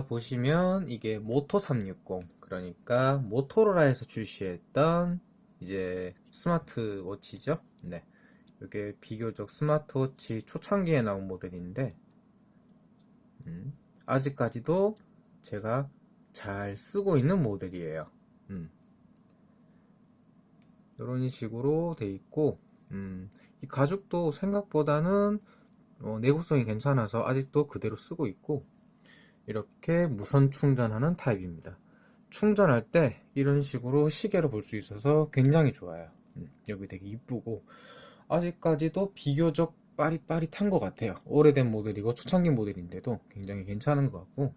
보시면 이게 모토 360, 그러니까 모토로라에서 출시했던 이제 스마트워치죠. 네, 이게 비교적 스마트워치 초창기에 나온 모델인데 아직까지도 제가 잘 쓰고 있는 모델이에요. 이런 식으로 돼 있고 이 가죽도 생각보다는 내구성이 괜찮아서 아직도 그대로 쓰고 있고, 이렇게 무선 충전하는 타입입니다. 충전할 때 이런 식으로 시계로 볼 수 있어서 굉장히 좋아요. 여기 되게 이쁘고 아직까지도 비교적 빠릿빠릿한 것 같아요. 오래된 모델이고 초창기 모델인데도 굉장히 괜찮은 것 같고,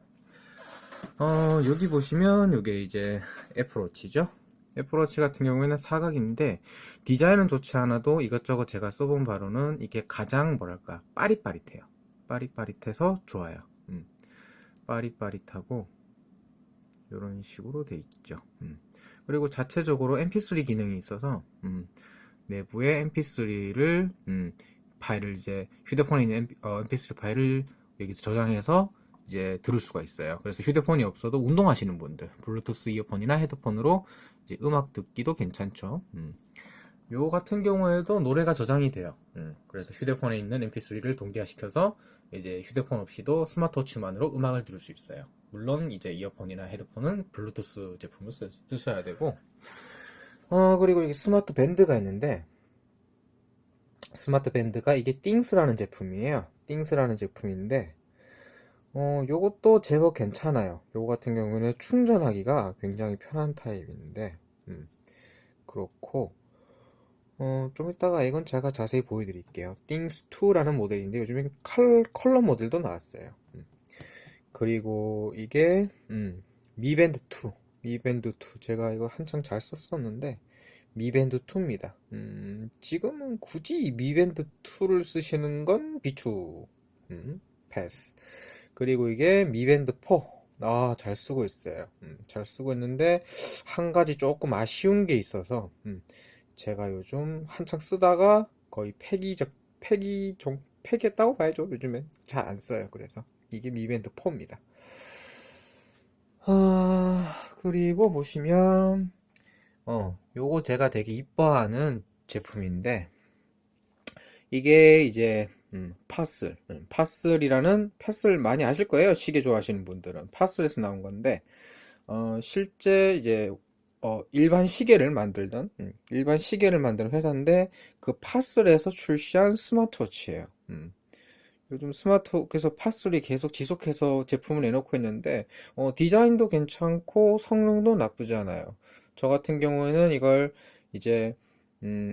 여기 보시면 이게 이제 애플워치죠. 애플워치 같은 경우에는 사각인데 디자인은 좋지 않아도 이것저것 제가 써본 바로는 이게 가장 뭐랄까 빠릿빠릿해요. 빠릿빠릿해서 좋아요. 빠릿빠릿하고 이런 식으로 돼 있죠. 그리고 자체적으로 mp3 기능이 있어서 내부에 mp3를 파일을 이제 휴대폰에 있는 mp3 파일을 여기서 저장해서 이제 들을 수가 있어요. 그래서 휴대폰이 없어도 운동하시는 분들 블루투스 이어폰이나 헤드폰으로 이제 음악 듣기도 괜찮죠. 요 같은 경우에도 노래가 저장이 돼요. 그래서 휴대폰에 있는 mp3를 동기화시켜서 이제 휴대폰 없이도 스마트워치만으로 음악을 들을 수 있어요. 물론 이제 이어폰이나 헤드폰은 블루투스 제품을 쓰셔야 되고, 그리고 이게 스마트 밴드가 있는데, 스마트 밴드가 이게 띵스라는 제품이에요. 띵스라는 제품인데 요것도 제법 괜찮아요. 요거 같은 경우는 충전하기가 굉장히 편한 타입인데 그렇고, 좀 이따가 이건 제가 자세히 보여드릴게요. 띵스2라는 모델인데 요즘에 컬러 모델도 나왔어요. 그리고 이게 미밴드2, 미밴드2 제가 이거 한창 잘 썼었는데 미밴드2입니다. 지금은 굳이 미밴드2를 쓰시는 건 비추, 패스. 그리고 이게 미밴드4, 잘 쓰고 있어요. 잘 쓰고 있는데 한 가지 조금 아쉬운 게 있어서 제가 요즘 한창 쓰다가 거의 폐기했다고 봐야죠. 요즘엔 잘 안 써요. 그래서 이게 미밴드 4입니다. 그리고 보시면 요거 제가 되게 이뻐하는 제품인데 이게 이제 파슬 많이 아실 거예요. 시계 좋아하시는 분들은 파슬에서 나온 건데 실제 이제 일반 시계를 만드는 회사인데 그 파슬에서 출시한 스마트워치예요. 그래서 파슬이 계속 지속해서 제품을 내놓고 있는데 디자인도 괜찮고 성능도 나쁘지 않아요. 저 같은 경우에는 이걸 이제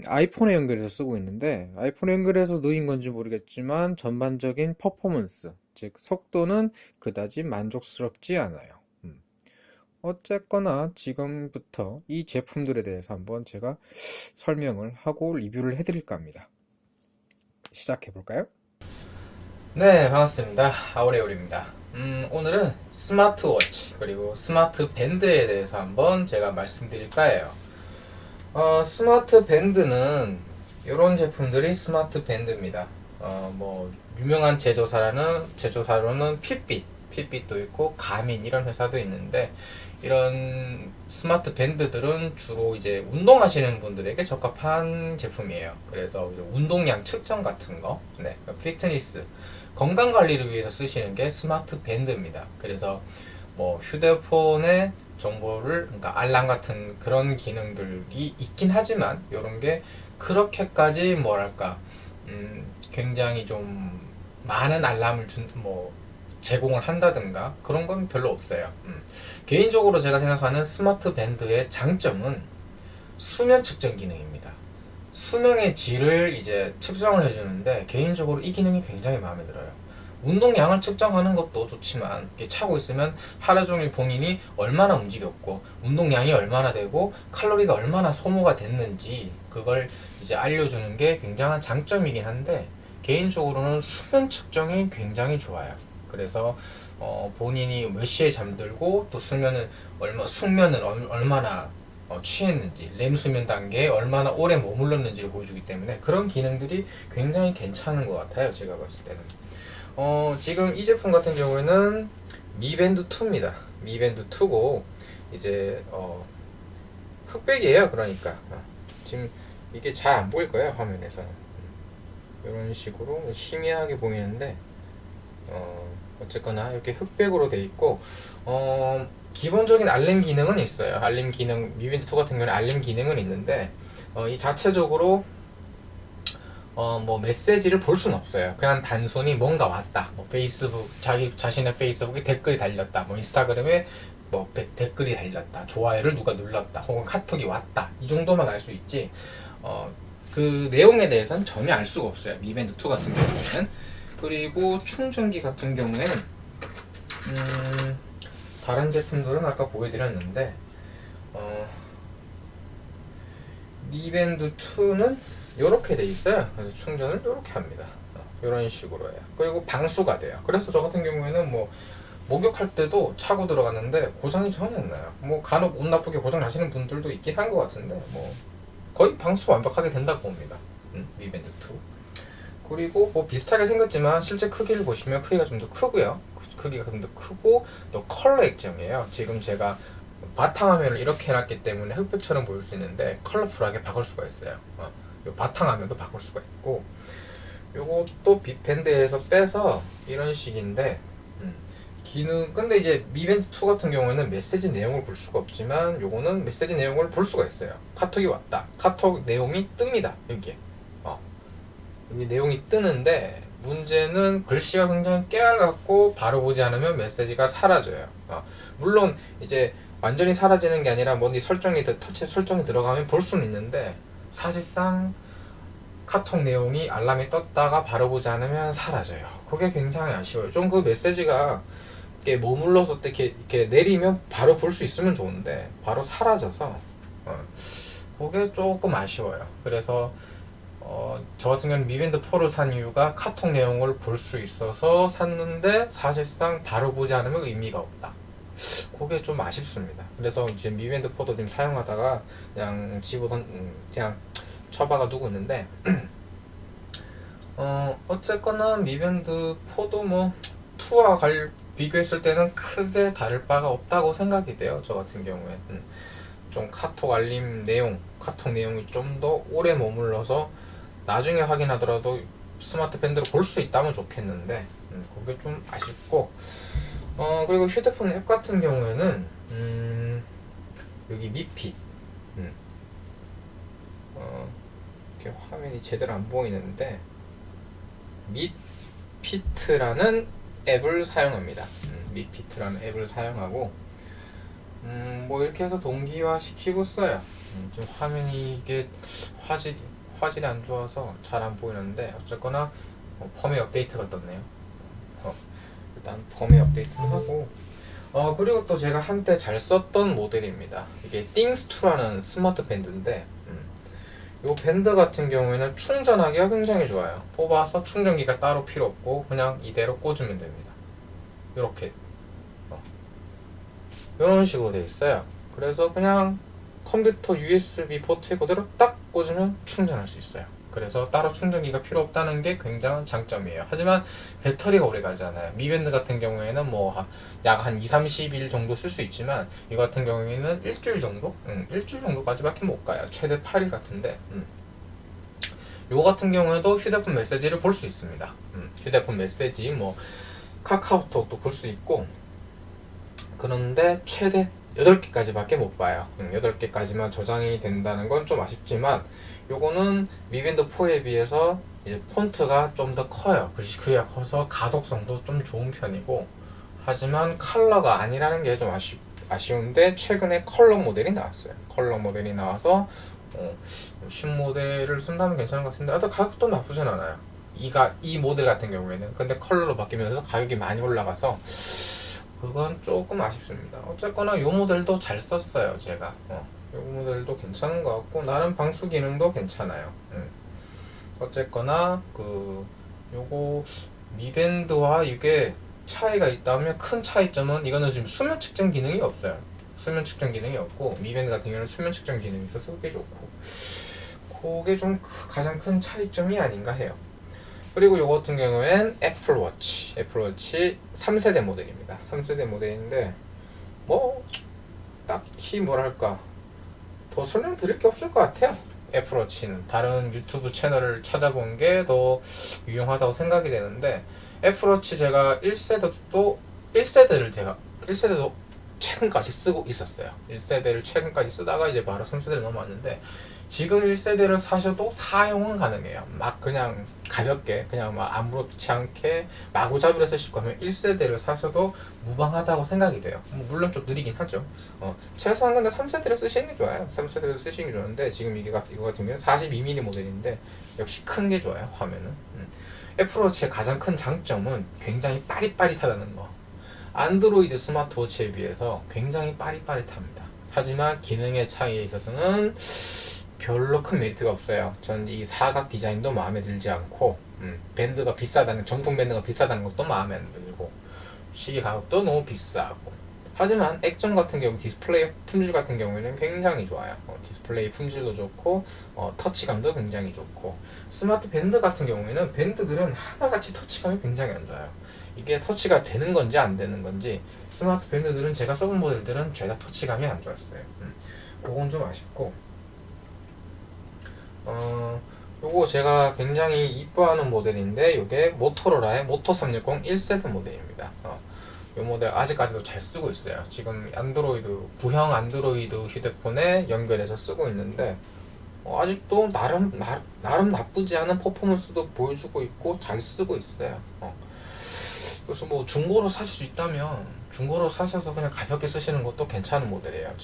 아이폰에 연결해서 쓰고 있는데 아이폰에 연결해서 느린 건지 모르겠지만 전반적인 퍼포먼스, 즉 속도는 그다지 만족스럽지 않아요. 어쨌거나 지금부터 이 제품들에 대해서 한번 제가 설명을 하고 리뷰를 해드릴까 합니다. 시작해 볼까요? 네, 반갑습니다. 아우레올입니다. 오늘은 스마트워치 그리고 스마트 밴드에 대해서 한번 제가 말씀드릴까 해요. 스마트 밴드는 이런 제품들이 스마트 밴드입니다. 뭐 유명한 제조사로는 핏빛도 있고 가민 이런 회사도 있는데, 이런 스마트 밴드들은 주로 이제 운동하시는 분들에게 적합한 제품이에요. 그래서 이제 운동량 측정 같은 거, 네, 피트니스, 건강 관리를 위해서 쓰시는 게 스마트 밴드입니다. 그래서 뭐 휴대폰에 정보를, 그러니까 알람 같은 그런 기능들이 있긴 하지만 이런 게 그렇게까지 뭐랄까 굉장히 좀 많은 알람을 제공을 한다든가 그런 건 별로 없어요. 개인적으로 제가 생각하는 스마트 밴드의 장점은 수면 측정 기능입니다. 수면의 질을 이제 측정을 해주는데 개인적으로 이 기능이 굉장히 마음에 들어요. 운동량을 측정하는 것도 좋지만 차고 있으면 하루 종일 본인이 얼마나 움직였고 운동량이 얼마나 되고 칼로리가 얼마나 소모가 됐는지 그걸 이제 알려주는 게 굉장한 장점이긴 한데, 개인적으로는 수면 측정이 굉장히 좋아요. 그래서 본인이 몇 시에 잠들고 또 숙면을 얼마나 취했는지, 렘 수면 단계에 얼마나 오래 머물렀는지를 보여주기 때문에 그런 기능들이 굉장히 괜찮은 것 같아요. 제가 봤을 때는 지금 이 제품 같은 경우에는 미밴드 2입니다. 미밴드 2고 이제 흑백이에요. 그러니까 지금 이게 잘 안 보일 거예요, 화면에서는. 이런 식으로 희미하게 보이는데 어쨌거나 이렇게 흑백으로 돼 있고 기본적인 알림 기능은 있어요. 알림 기능, 미밴드 2 같은 경우는 알림 기능은 있는데 이 자체적으로 뭐 메시지를 볼 수는 없어요. 그냥 단순히 뭔가 왔다. 뭐 페이스북, 자기 자신의 페이스북에 댓글이 달렸다. 뭐 인스타그램에 뭐 댓글이 달렸다. 좋아요를 누가 눌렀다. 혹은 카톡이 왔다. 이 정도만 알 수 있지. 그 내용에 대해서는 전혀 알 수가 없어요. 미밴드 2 같은 경우에는. 그리고 충전기 같은 경우에는 다른 제품들은 아까 보여드렸는데 미밴드 2는 이렇게 돼 있어요. 그래서 충전을 이렇게 합니다. 이런 식으로 해요. 그리고 방수가 돼요. 그래서 저 같은 경우에는 뭐 목욕할 때도 차고 들어갔는데 고장이 전혀 안 나요. 뭐 간혹 운 나쁘게 고장 나시는 분들도 있긴 한 것 같은데 뭐 거의 방수 완벽하게 된다고 봅니다. 미밴드 2. 그리고 뭐 비슷하게 생겼지만 실제 크기를 보시면 크기가 좀 더 크고요. 크기가 좀 더 크고 또 컬러 액정이에요. 지금 제가 바탕화면을 이렇게 해놨기 때문에 흑백처럼 보일 수 있는데 컬러풀하게 바꿀 수가 있어요. 요 바탕화면도 바꿀 수가 있고 요것도 빅밴드에서 빼서 이런 식인데 기능 근데 이제 미밴드 2 같은 경우에는 메시지 내용을 볼 수가 없지만 요거는 메시지 내용을 볼 수가 있어요. 카톡이 왔다. 카톡 내용이 뜹니다. 여기에 여기 내용이 뜨는데 문제는 글씨가 굉장히 깨알같고 바로 보지 않으면 메시지가 사라져요. 물론 이제 완전히 사라지는 게 아니라 뭐 터치 설정이 들어가면 볼 수는 있는데 사실상 카톡 내용이 알람이 떴다가 바로 보지 않으면 사라져요. 그게 굉장히 아쉬워요. 좀 그 메시지가 이렇게 머물러서 이렇게 내리면 바로 볼 수 있으면 좋은데 바로 사라져서 그게 조금 아쉬워요. 그래서 저 같은 경우는 미밴드 4를 산 이유가 카톡 내용을 볼 수 있어서 샀는데 사실상 바로 보지 않으면 의미가 없다. 그게 좀 아쉽습니다. 그래서 이제 미밴드 4도 지금 사용하다가 그냥 그냥 처박아 두고 있는데 어쨌거나 미밴드 4도 뭐 2와 비교했을 때는 크게 다를 바가 없다고 생각이 돼요. 저 같은 경우에 좀 카톡 알림 내용, 카톡 내용이 좀 더 오래 머물러서 나중에 확인하더라도 스마트 밴드로 볼 수 있다면 좋겠는데 그게 좀 아쉽고 그리고 휴대폰 앱 같은 경우에는 여기 미핏 이렇게 화면이 제대로 안 보이는데 미피트라는 앱을 사용합니다. 미피트라는 앱을 사용하고 뭐 이렇게 해서 동기화 시키고 써요. 좀 화면이 이게 화질이 안 좋아서 잘 안 보이는데 어쨌거나 펌웨어 업데이트가 떴네요. 일단 펌웨어 업데이트를 하고 그리고 또 제가 한때 잘 썼던 모델입니다. 이게 띵스2라는 스마트 밴드인데 이 밴드 같은 경우에는 충전하기가 굉장히 좋아요. 뽑아서 충전기가 따로 필요 없고 그냥 이대로 꽂으면 됩니다. 이렇게 이런 식으로 되어 있어요. 그래서 그냥 컴퓨터 USB 포트에 그대로 딱 꽂으면 충전할 수 있어요. 그래서 따로 충전기가 필요 없다는 게 굉장한 장점이에요. 하지만 배터리가 오래 가지 않아요. 미밴드 같은 경우에는 뭐 약 한 2-30일 정도 쓸 수 있지만 이 같은 경우에는 일주일 정도? 일주일 정도까지밖에 못 가요. 최대 8일 같은데 요 같은 경우에도 휴대폰 메시지를 볼 수 있습니다. 휴대폰 메시지 뭐 카카오톡도 볼 수 있고 그런데 최대 8개까지밖에 못 봐요. 8개까지만 저장이 된다는 건 좀 아쉽지만 요거는 미밴드 4에 비해서 이제 폰트가 좀 더 커요. 글씨가 커서 가독성도 좀 좋은 편이고 하지만 컬러가 아니라는 게 좀 아쉬운데 최근에 컬러 모델이 나왔어요. 컬러 모델이 나와서 신모델을 쓴다면 괜찮은 것 같은데 가격도 나쁘진 않아요. 이 모델 같은 경우에는 근데 컬러로 바뀌면서 가격이 많이 올라가서 그건 조금 아쉽습니다. 어쨌거나 요 모델도 잘 썼어요. 제가 요 모델도 괜찮은 것 같고 나름 방수 기능도 괜찮아요. 어쨌거나 요거 미밴드와 이게 차이가 있다면 큰 차이점은 이거는 지금 수면 측정 기능이 없어요. 수면 측정 기능이 없고 미밴드 같은 경우는 수면 측정 기능이 있어서 그게 좋고 그게 좀 가장 큰 차이점이 아닌가 해요. 그리고 요거 같은 경우엔 애플워치 3세대 모델입니다. 3세대 모델인데 뭐 딱히 뭐랄까 더 설명드릴 게 없을 것 같아요. 애플워치는 다른 유튜브 채널을 찾아본 게 더 유용하다고 생각이 되는데, 애플워치 제가 1세대도 최근까지 쓰고 있었어요. 1세대를 최근까지 쓰다가 이제 바로 3세대를 넘어왔는데, 지금 1세대를 사셔도 사용은 가능해요. 막 그냥 가볍게 그냥 막 아무렇지 않게 마구잡이로 쓰실 거면 1세대를 사셔도 무방하다고 생각이 돼요. 물론 좀 느리긴 하죠. 최소한 3세대를 쓰시는 게 좋아요. 3세대를 쓰시는 게 좋은데, 지금 이거 같은 경우는 42mm 모델인데 역시 큰 게 좋아요. 화면은. 애플워치의 가장 큰 장점은 굉장히 빠릿빠릿하다는 거. 안드로이드 스마트워치에 비해서 굉장히 빠릿빠릿합니다. 하지만 기능의 차이에 있어서는 별로 큰 메리트가 없어요. 전 이 사각 디자인도 마음에 들지 않고, 밴드가 비싸다는, 정품 밴드가 비싸다는 것도 마음에 안 들고, 시계 가격도 너무 비싸고. 하지만 액정 같은 경우, 디스플레이 품질 같은 경우에는 굉장히 좋아요. 디스플레이 품질도 좋고, 터치감도 굉장히 좋고. 스마트 밴드 같은 경우에는 밴드들은 하나같이 터치감이 굉장히 안 좋아요. 이게 터치가 되는 건지 안 되는 건지, 스마트 밴드들은 제가 써본 모델들은 죄다 터치감이 안 좋았어요. 그건 좀 아쉽고, 요거 제가 굉장히 이뻐하는 모델인데, 요게 모토로라의 모토 360 1세대 모델입니다. 이 모델 아직까지도 잘 쓰고 있어요. 지금 구형 안드로이드 휴대폰에 연결해서 쓰고 있는데, 아직도 나름 나쁘지 않은 퍼포먼스도 보여주고 있고 잘 쓰고 있어요. 그래서 뭐 중고로 사실 수 있다면 중고로 사셔서 그냥 가볍게 쓰시는 것도 괜찮은 모델이에요.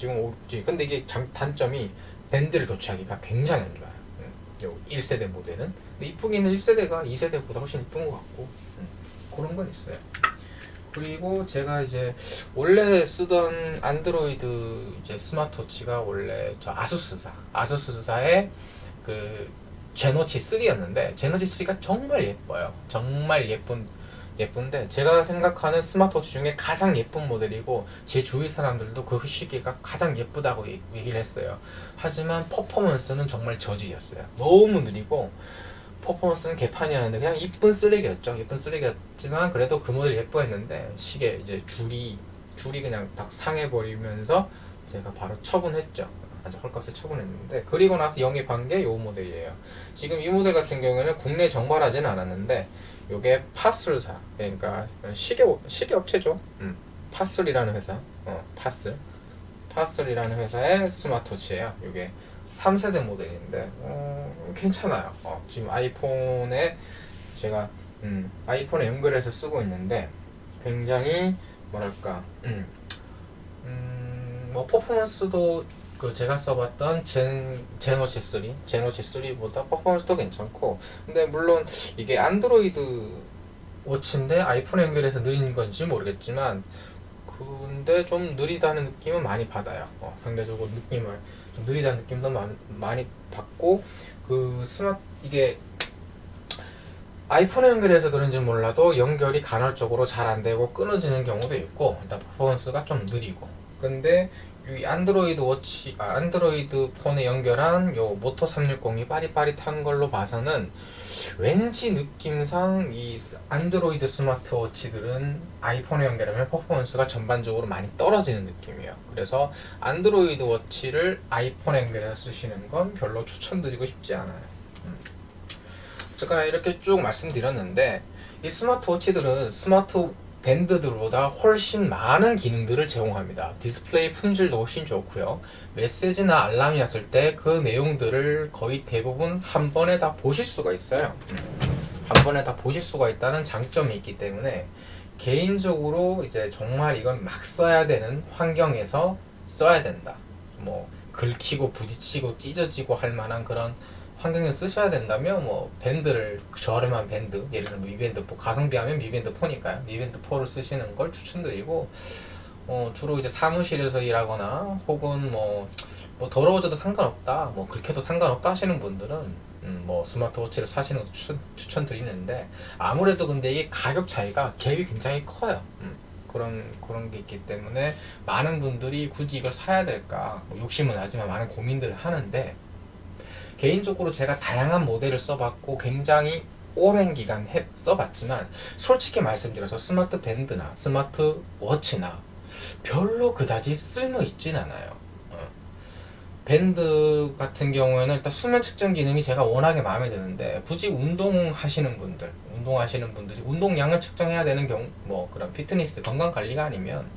근데 이게 단점이 밴드를 교체하기가 굉장히 안 좋아요. 1세대 모델은. 근데 이쁘기는 1세대가 2세대보다 훨씬 이쁜 것 같고, 그런 건 있어요. 그리고 제가 이제 원래 쓰던 안드로이드 이제 스마트워치가 원래 저 아수스사의 그 제노치 3였는데, 제노치 3가 정말 예뻐요. 정말 예쁜데, 제가 생각하는 스마트워치 중에 가장 예쁜 모델이고, 제 주위 사람들도 그 시계가 가장 예쁘다고 얘기를 했어요. 하지만 퍼포먼스는 정말 저질이었어요. 너무 느리고 퍼포먼스는 개판이었는데 그냥 이쁜 쓰레기였죠. 예쁜 쓰레기였지만 그래도 그 모델 예뻐했는데, 시계 이제 줄이 그냥 딱 상해버리면서 제가 바로 처분했죠. 아주 헐값에 처분했는데, 그리고 나서 영입한 게 이 모델이에요. 지금 이 모델 같은 경우에는 국내에 정발하지는 않았는데, 요게 파슬사, 그러니까 시계 업체죠. 파슬이라는 회사, 파슬이라는 회사의 스마트워치예요. 요게 3세대 모델인데 괜찮아요. 지금 제가 아이폰에 연결해서 쓰고 있는데, 굉장히 뭐랄까 뭐 퍼포먼스도 제가 써봤던 제노치 3보다 퍼포먼스도 괜찮고, 근데 물론 이게 안드로이드 워치인데 아이폰에 연결해서 느린 건지 모르겠지만, 근데 좀 느리다는 느낌은 많이 받아요. 상대적으로 느낌을 좀 느리다는 느낌도 많이 받고, 이게 아이폰에 연결해서 그런지 몰라도 연결이 간헐적으로 잘 안 되고 끊어지는 경우도 있고, 일단 퍼포먼스가 좀 느리고. 근데 이 안드로이드 폰에 연결한 요 모토 360이 빠릿빠릿한 걸로 봐서는, 왠지 느낌상 이 안드로이드 스마트워치들은 아이폰에 연결하면 퍼포먼스가 전반적으로 많이 떨어지는 느낌이에요. 그래서 안드로이드 워치를 아이폰에 연결해서 쓰시는 건 별로 추천드리고 싶지 않아요. 제가 이렇게 쭉 말씀드렸는데, 이 스마트워치들은 스마트 밴드들보다 훨씬 많은 기능들을 제공합니다. 디스플레이 품질도 훨씬 좋고요. 메시지나 알람이 왔을 때 그 내용들을 거의 대부분 한 번에 다 보실 수가 있어요. 한 번에 다 보실 수가 있다는 장점이 있기 때문에, 개인적으로 이제 정말 이건 막 써야 되는 환경에서 써야 된다. 뭐 긁히고 부딪히고 찢어지고 할 만한 그런 환경에 쓰셔야 된다면, 뭐 저렴한 밴드, 예를 들면 미밴드 4, 가성비 하면 미밴드 4니까요. 미밴드 4를 쓰시는 걸 추천드리고, 주로 이제 사무실에서 일하거나, 혹은 뭐 더러워져도 상관없다, 뭐 긁혀도 상관없다 하시는 분들은 뭐 스마트워치를 사시는 것도 추천드리는데, 아무래도 근데 이 가격 차이가 갭이 굉장히 커요. 그런 게 있기 때문에 많은 분들이 굳이 이걸 사야 될까, 욕심은 나지만 많은 고민들을 하는데, 개인적으로 제가 다양한 모델을 써봤고 굉장히 오랜 기간 써봤지만 솔직히 말씀드려서 스마트 밴드나 스마트 워치나 별로 그다지 쓸모 있진 않아요. 밴드 같은 경우에는 일단 수면 측정 기능이 제가 워낙에 마음에 드는데, 굳이 운동하시는 분들이 운동량을 측정해야 되는 경우, 뭐 그런 피트니스 건강 관리가 아니면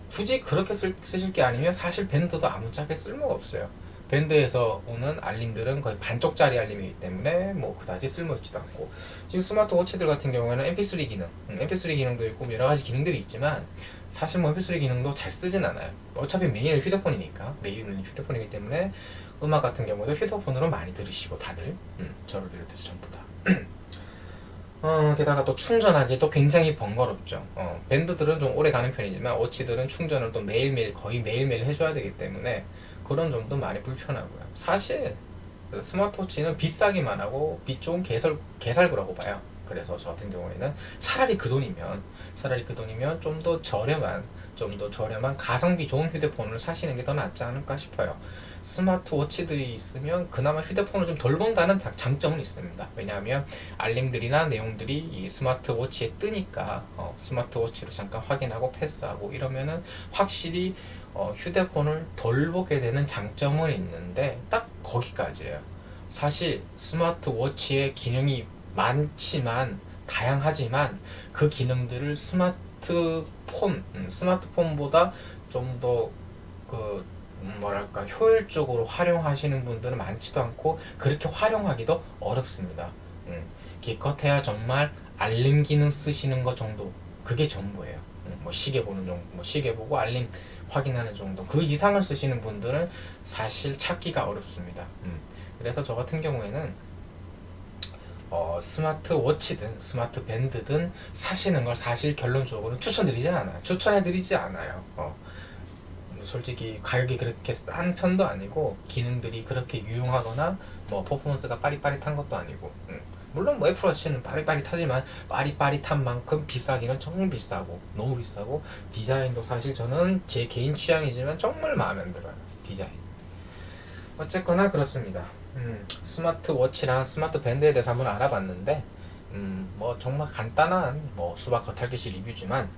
굳이 그렇게 쓰실 게 아니면 사실 밴드도 아무짝에 쓸모가 없어요. 밴드에서 오는 알림들은 거의 반쪽짜리 알림이기 때문에 뭐 그다지 쓸모있지도 않고, 지금 스마트워치들 같은 경우에는 MP3 기능, MP3 기능도 있고 여러 가지 기능들이 있지만 사실 뭐 MP3 기능도 잘 쓰진 않아요. 어차피 메인은 휴대폰이니까, 메인은 휴대폰이기 때문에 음악 같은 경우도 휴대폰으로 많이 들으시고 다들, 저를 비롯해서 전부 다. 게다가 또 충전하기도 굉장히 번거롭죠. 밴드들은 좀 오래 가는 편이지만 워치들은 충전을 또 매일매일, 거의 매일매일 해줘야 되기 때문에 그런 점도 많이 불편하고요. 사실 스마트워치는 비싸기만 하고 빛 좋은 개살구라고 봐요. 그래서 저 같은 경우에는 차라리 그 돈이면 좀 더 저렴한 가성비 좋은 휴대폰을 사시는 게 더 낫지 않을까 싶어요. 스마트워치들이 있으면 그나마 휴대폰을 좀 덜 본다는 장점은 있습니다. 왜냐하면 알림들이나 내용들이 이 스마트워치에 뜨니까 스마트워치로 잠깐 확인하고 패스하고 이러면은 확실히 휴대폰을 덜 보게 되는 장점은 있는데 딱 거기까지예요. 사실 스마트워치의 기능이 많지만, 다양하지만 그 기능들을 스마트폰보다 좀 더 효율적으로 활용하시는 분들은 많지도 않고 그렇게 활용하기도 어렵습니다. 기껏해야 정말 알림 기능 쓰시는 것 정도, 그게 전부예요. 뭐 시계 보는 정도, 뭐 시계 보고 알림 확인하는 정도, 그 이상을 쓰시는 분들은 사실 찾기가 어렵습니다. 그래서 저 같은 경우에는 스마트워치든 스마트 밴드든 사시는 걸 사실 결론적으로 추천해드리지 않아요. 솔직히 가격이 그렇게 싼 편도 아니고 기능들이 그렇게 유용하거나 뭐 퍼포먼스가 빠릿빠릿한 것도 아니고, 물론 뭐 애플워치는 빠릿빠릿하지만 빠릿빠릿한 만큼 비싸기는 정말 비싸고, 너무 비싸고, 디자인도 사실 저는 제 개인 취향이지만 정말 마음에 안 들어요, 디자인. 어쨌거나 그렇습니다. 스마트워치랑 스마트 밴드에 대해서 한번 알아봤는데, 뭐 정말 간단한 뭐 수박 겉핥기식 리뷰지만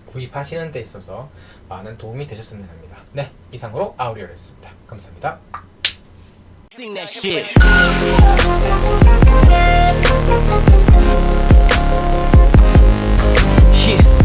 구입하시는 데 있어서 많은 도움이 되셨으면 합니다. 네, 이상으로 아우리오였습니다. 감사합니다. Sing that shit. Yeah.